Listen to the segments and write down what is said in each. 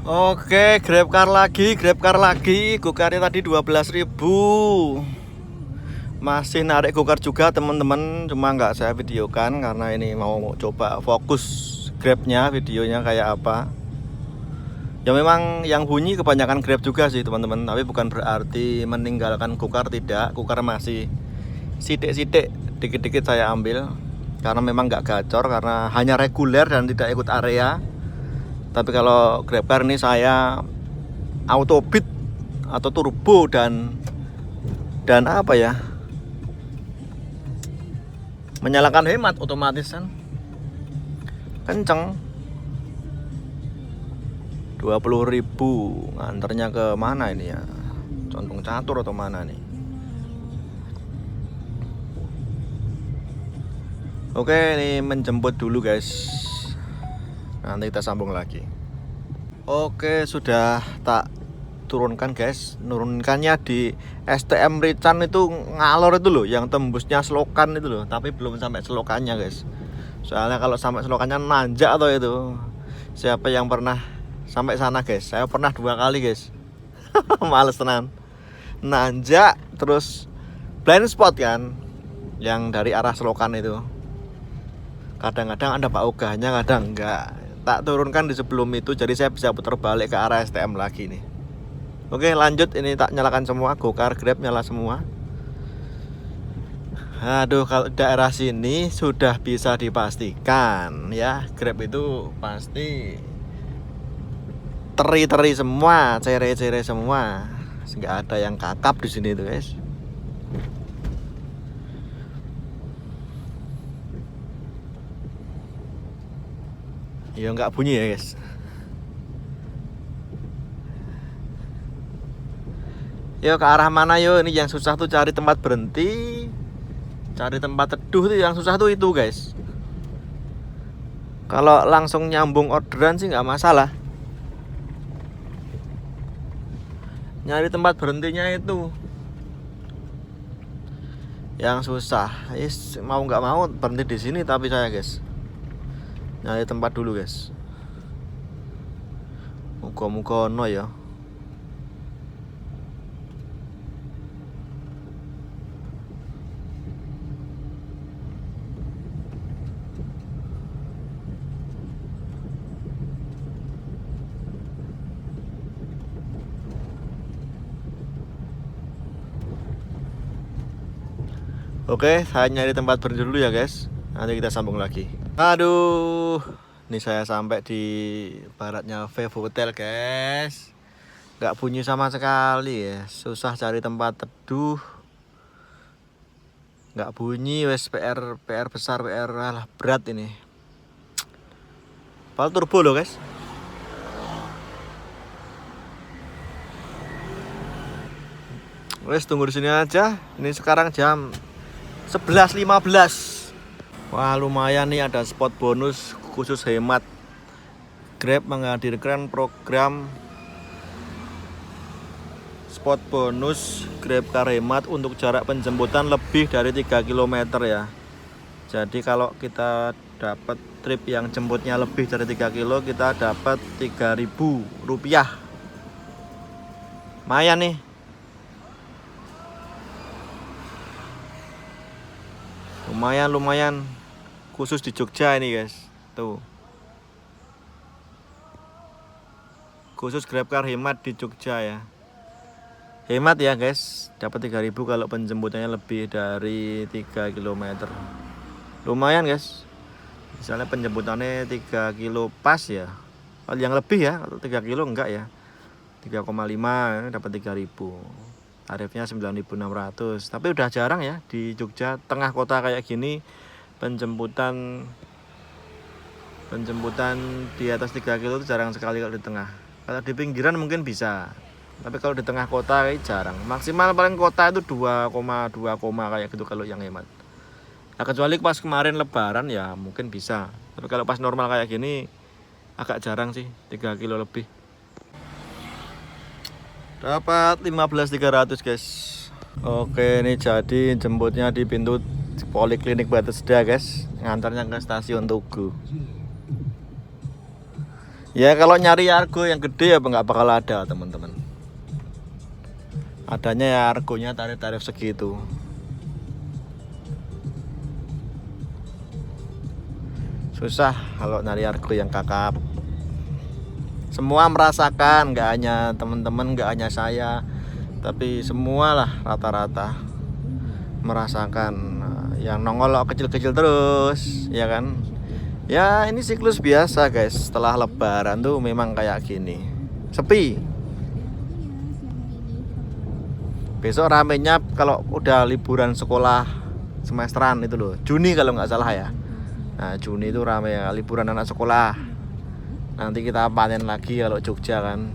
Oke, Grab car lagi. Gokarnya tadi 12.000. Masih narik gokar juga teman-teman, cuma nggak saya videokan karena ini mau coba fokus Grabnya, videonya kayak apa. Ya memang yang bunyi kebanyakan Grab juga sih teman-teman, tapi bukan berarti meninggalkan gokar, tidak. Gokar masih sidik-sidik, dikit-dikit saya ambil karena memang nggak gacor, karena hanya reguler dan tidak ikut area. Tapi kalau Grab car ini saya auto beat atau turbo dan apa ya, menyalakan hemat otomatis kan kenceng. 20.000 nganternya ke mana ini ya, Condong Catur atau mana nih. Oke, ini menjemput dulu guys, nanti kita sambung lagi. Oke, sudah tak turunkan guys. Nurunkannya di STM Rican itu ngalor itu loh, yang tembusnya selokan itu loh, tapi belum sampai selokannya guys. Soalnya kalau sampai selokannya nanjak atau itu. Siapa yang pernah sampai sana guys? Saya pernah 2 kali guys. Males tenan. Nanjak terus blind spot kan, yang dari arah selokan itu. Kadang-kadang ada Pak Ogahnya, kadang enggak. Tak turunkan di sebelum itu, jadi saya bisa putar balik ke arah STM lagi nih. Oke, lanjut. Ini tak nyalakan semua, gokar Grab nyala semua. Aduh, kalau daerah sini sudah bisa dipastikan ya, Grab itu pasti teri-teri semua, cere-cere semua. Nggak ada yang kakap di sini tuh guys. Ya nggak bunyi ya guys. Yo, ke arah mana yo? Ini yang susah tuh cari tempat berhenti, cari tempat teduh tuh yang susah tuh itu guys. Kalau langsung nyambung orderan sih nggak masalah. Nyari tempat berhentinya itu yang susah. Mau nggak mau berhenti di sini, tapi saya guys nyari tempat dulu guys. Muga-muga ono ya. Oke, saya nyari tempat berhenti dulu ya guys. Nanti kita sambung lagi. Aduh, ini saya sampai di baratnya Vive Hotel guys. Gak bunyi sama sekali ya. Susah cari tempat teduh. Gak bunyi, wes PR besar, PR lah berat ini. Padahal turbo loh guys. Wes tunggu di sini aja. Ini sekarang jam 11.15. Wah, lumayan nih, ada spot bonus khusus hemat. Grab menghadirkan program spot bonus Grab Car Hemat untuk jarak penjemputan lebih dari 3 km ya. Jadi kalau kita dapat trip yang jemputnya lebih dari 3 kilo, kita dapat Rp3.000. Lumayan nih. Lumayan khusus di Jogja ini guys. Tuh, khusus Grab Car Hemat di Jogja ya. Hemat ya guys, dapat 3.000 kalau penjemputannya lebih dari 3 km. Lumayan guys. Misalnya penjemputannya 3 kilo pas ya. Kalau yang lebih ya, atau 3 kilo enggak ya. 3,5 dapat 3.000. Tarifnya 9.600. Tapi udah jarang ya di Jogja tengah kota kayak gini penjemputan di atas 3 kilo itu jarang sekali kalau di tengah. Kalau di pinggiran mungkin bisa, tapi kalau di tengah kota kayak jarang. Maksimal paling kota itu 2,2 kayak gitu kalau yang hemat. Nah, kecuali pas kemarin lebaran ya mungkin bisa. Tapi kalau pas normal kayak gini agak jarang sih, 3 kilo lebih. Dapat 15.300 guys. Oke, ini jadi jemputnya di pintu Poliklinik Batu Seda guys. Ngantarnya ke stasiun Tugu. Ya kalau nyari argo yang gede ya nggak bakal ada teman-teman. Adanya ya argonya tarif-tarif segitu. Susah kalau nyari argo yang kakap. Semua merasakan, nggak hanya teman-teman, nggak hanya saya, tapi semualah rata-rata merasakan. Yang nongol kecil-kecil terus, ya kan? Ya ini siklus biasa guys. Setelah lebaran tuh memang kayak gini, sepi. Besok ramenya kalau udah liburan sekolah semesteran itu loh, Juni kalau nggak salah ya. Nah Juni itu rame ya, liburan anak sekolah. Nanti kita panen lagi kalau Jogja kan.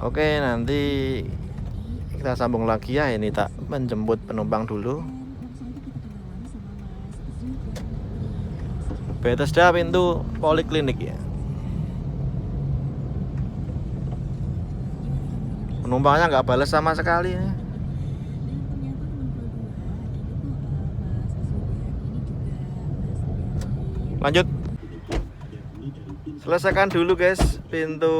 Oke, nanti kita sambung lagi ya. Ini tak menjemput penumpang dulu. Bethesda pintu poliklinik ya. Penumpangnya nggak balas sama sekali nih. Lanjut. Selesaikan dulu guys pintu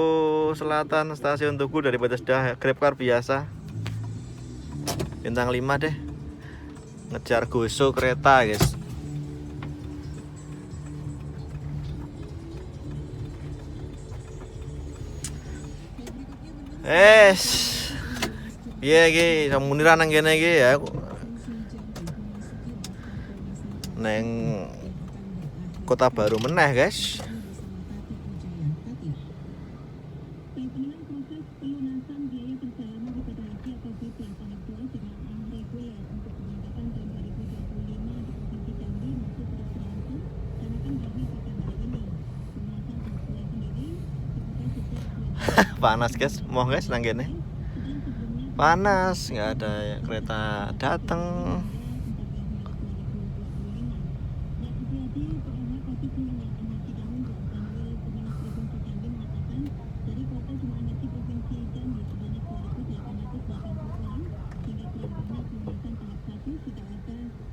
selatan stasiun Tugu dari Bethesda. Grabcar biasa. Bintang 5 deh. Ngejar goso kereta guys. Iya iki samuniran nang kene iki ya. Neng Kota Baru meneh guys. Panas guys, mau guys nang kene. Panas, nggak ada kereta datang.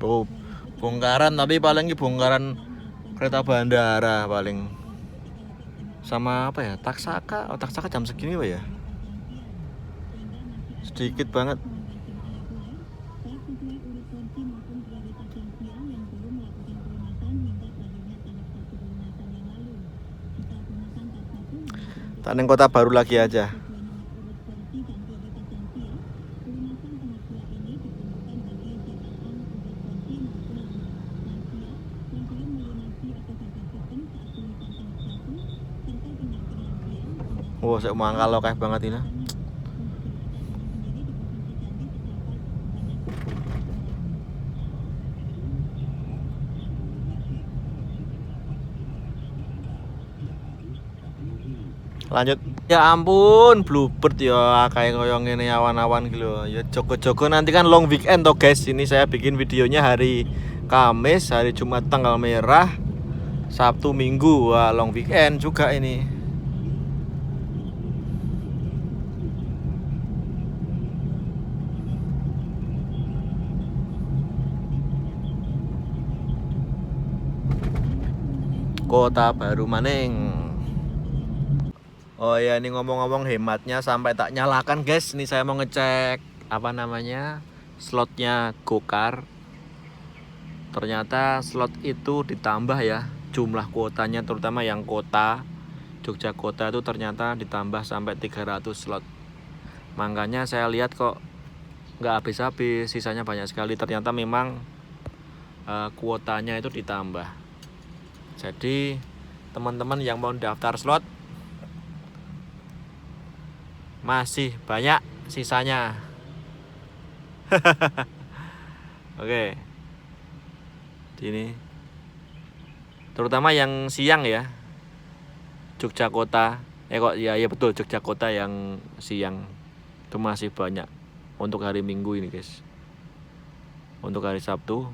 Oh, bongkaran tapi paling bongkaran kereta bandara paling. Sama apa ya? Taksaka. Oh, Taksaka jam segini Pak ya? Sedikit banget. Taneng Kota Baru lagi aja. Oh, saya mangkal lo kayak banget ini. Lanjut. Ya ampun, bluebird ya kayak koyong ini awan-awan gitu. Ya jogo-jogo nanti kan long weekend toh guys. Ini saya bikin videonya hari Kamis, hari Jumat tanggal merah, Sabtu Minggu. Wah, long weekend juga ini. Kota Baru maning. Oh ya, ini ngomong-ngomong hematnya sampai tak nyalakan guys. Ini saya mau ngecek apa namanya slotnya Gokar. Ternyata slot itu ditambah ya jumlah kuotanya, terutama yang kota Jogja Kota itu ternyata ditambah sampai 300 slot. Makanya saya lihat kok nggak habis-habis, sisanya banyak sekali. Ternyata memang kuotanya itu ditambah. Jadi teman-teman yang mau daftar slot masih banyak sisanya. Oke. Ini terutama yang siang ya. Jogja Kota. Kok ya betul Jogja Kota yang siang itu masih banyak untuk hari Minggu ini, guys. Untuk hari Sabtu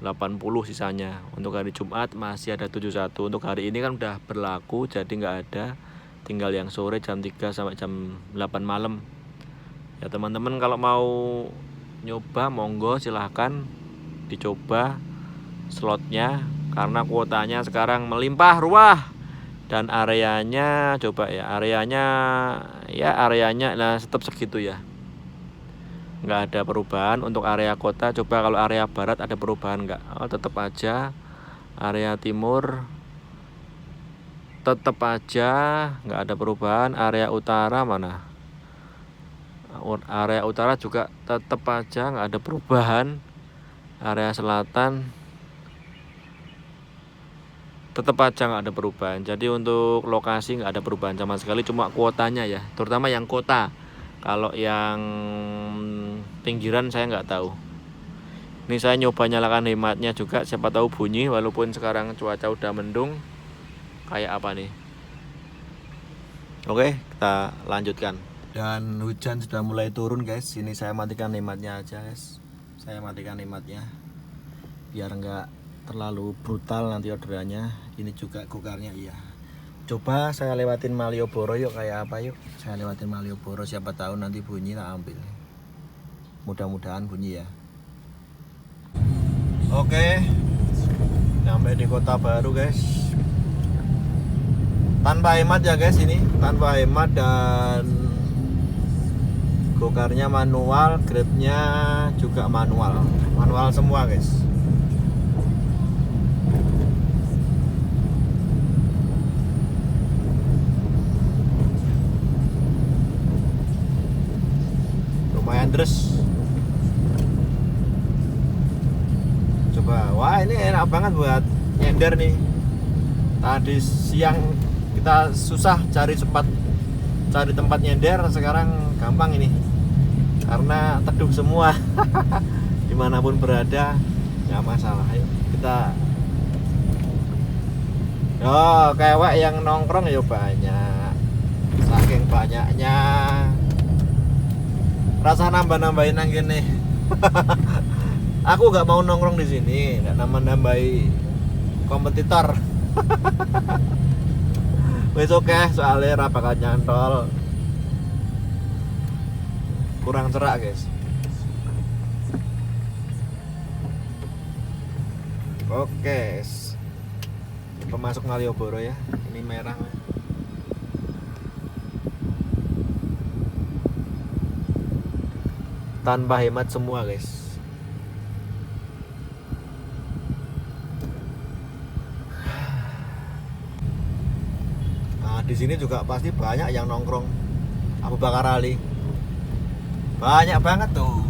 80 sisanya. Untuk hari Jumat masih ada 71. Untuk hari ini kan udah berlaku, jadi nggak ada. Tinggal yang sore jam 3 sampai jam 8 malam. Ya teman-teman kalau mau nyoba monggo silahkan dicoba slotnya. karena kuotanya sekarang melimpah ruah. Dan areanya coba ya, areanya nah tetap segitu ya, nggak ada perubahan. Untuk area kota coba kalau area barat ada perubahan nggak? Oh, tetap aja. Area timur tetap aja nggak ada perubahan. Area utara mana? Area utara juga tetap aja nggak ada perubahan. Area selatan tetap aja nggak ada perubahan. Jadi untuk lokasi nggak ada perubahan sama sekali, cuma kuotanya ya, terutama yang kota. Kalau yang pinggiran saya nggak tahu. Ini saya nyoba nyalakan hematnya juga, siapa tahu bunyi walaupun sekarang cuaca udah mendung. Kayak apa nih? Oke, kita lanjutkan. Dan hujan sudah mulai turun guys. Ini saya matikan hematnya aja guys. Saya matikan hematnya biar nggak terlalu brutal nanti orderannya. Ini juga gokarnya iya. Coba saya lewatin Malioboro yuk, kayak apa yuk. Saya lewatin Malioboro, siapa tahu nanti bunyi tak ambil. Mudah-mudahan bunyi ya. Oke, sampai di kota baru guys. Tanpa hemat ya guys, ini tanpa hemat, dan gokarnya manual, grabnya juga manual semua guys. Lumayan deres. Coba, wah ini enak banget buat nyender nih. Tadi siang kita susah cari tempat nyender, sekarang gampang ini karena teduh semua. Dimanapun berada nggak masalah. Ayo kita, kewek yang nongkrong ya banyak, saking banyaknya rasa nambah-nambahin nang gini. Aku nggak mau nongkrong di sini, nggak nambah-nambahi kompetitor. Wes oke, soalnya ra bakal nyantol. Kurang cerak guys. Oke, pemasuk Malioboro ya. Ini merah. Tanpa hemat semua guys. Di sini juga pasti banyak yang nongkrong. Abu Bakar Ali banyak banget tuh.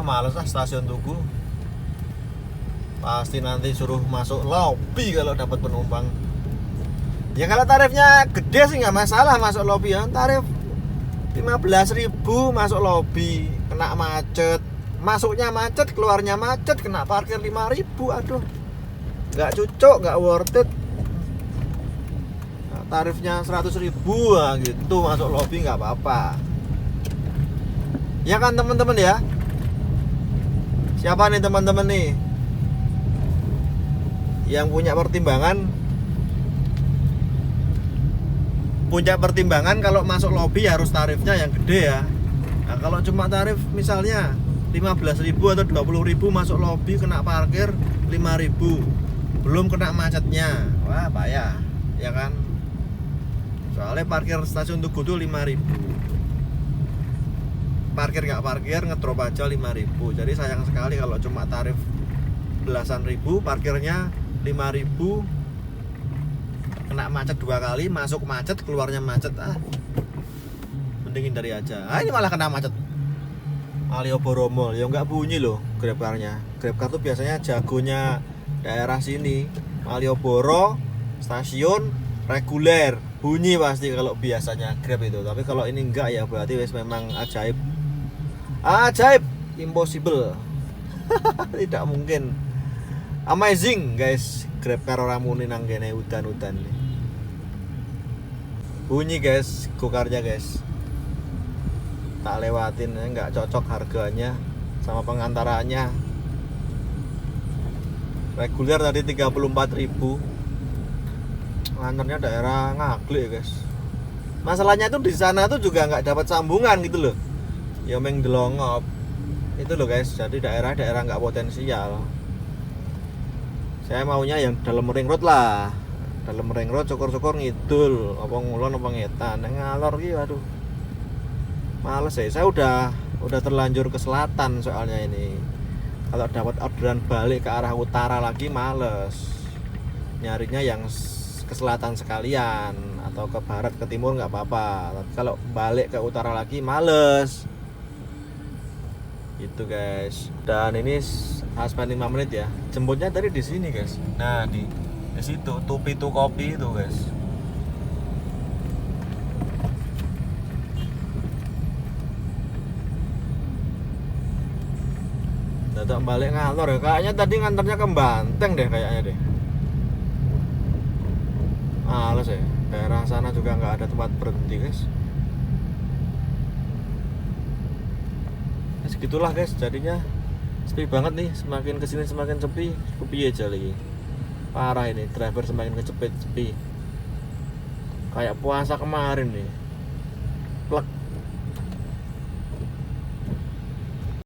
Males stasiun Tugu. Pasti nanti suruh masuk lobi kalau dapat penumpang. Ya kalau tarifnya gede sih nggak masalah masuk lobi ya. Tarif 15.000 masuk lobi, kena macet. Masuknya macet, keluarnya macet, kena parkir 5.000. Aduh, nggak cocok, nggak worth it. Nah, tarifnya 100.000 gitu masuk lobi nggak apa-apa. Ya kan teman-teman ya. Siapa nih teman-teman nih yang punya pertimbangan kalau masuk lobi harus tarifnya yang gede ya. Nah, kalau cuma tarif misalnya 15.000 atau 20.000 masuk lobi, kena parkir 5.000, belum kena macetnya, wah payah ya kan. Soalnya parkir stasiun Tugu tuh 5.000, parkir nggak parkir ngedrop aja 5.000. Jadi sayang sekali kalau cuma tarif belasan ribu, parkirnya 5.000, kena macet 2 kali, masuk macet, keluarnya macet. Mending hindari aja. Ini malah kena macet. Malioboro Mall ya nggak bunyi loh GrabCar-nya. GrabCar tuh biasanya jagonya daerah sini. Malioboro stasiun reguler bunyi pasti kalau biasanya Grab itu. Tapi kalau ini enggak ya berarti wes memang ajaib. Ajaib, impossible. Tidak mungkin. Amazing guys, GrabCar ora muni nang kene udan-udan nih. Bunyi guys, gokarnya guys. Tak lewatin, nggak cocok harganya sama pengantarannya. Reguler tadi 34.000. Nganternya daerah Ngaglik guys. Masalahnya tuh di sana tuh juga nggak dapat sambungan gitu loh. Ya meng delongop. Itu loh guys, jadi daerah-daerah nggak potensial. Saya maunya yang dalam ring road lah. Dalam ring road syukur-syukur ngidul, apa ngulon apa ngetan. Yang ngalor gitu aduh. Males ya. Saya udah terlanjur ke selatan soalnya ini. Kalau dapat orderan balik ke arah utara lagi males. Nyarinya yang ke selatan sekalian atau ke barat ke timur nggak apa-apa. Tapi kalau balik ke utara lagi males. Itu guys. Dan ini spending 5 menit ya. Jemputnya tadi di sini guys. Nah di situ Tupi Tu Kopi itu guys. Dadak balik ngantor ya. Kayaknya tadi ngantornya ke Banteng deh kayaknya deh. Males ya. Daerah sana juga nggak ada tempat berhenti guys. Ya, segitulah guys. Jadinya sepi banget nih. Semakin kesini semakin sepi. Kepiye aja lagi. Parah ini. Driver semakin kecepet sepi. Kayak puasa kemarin nih. Plek.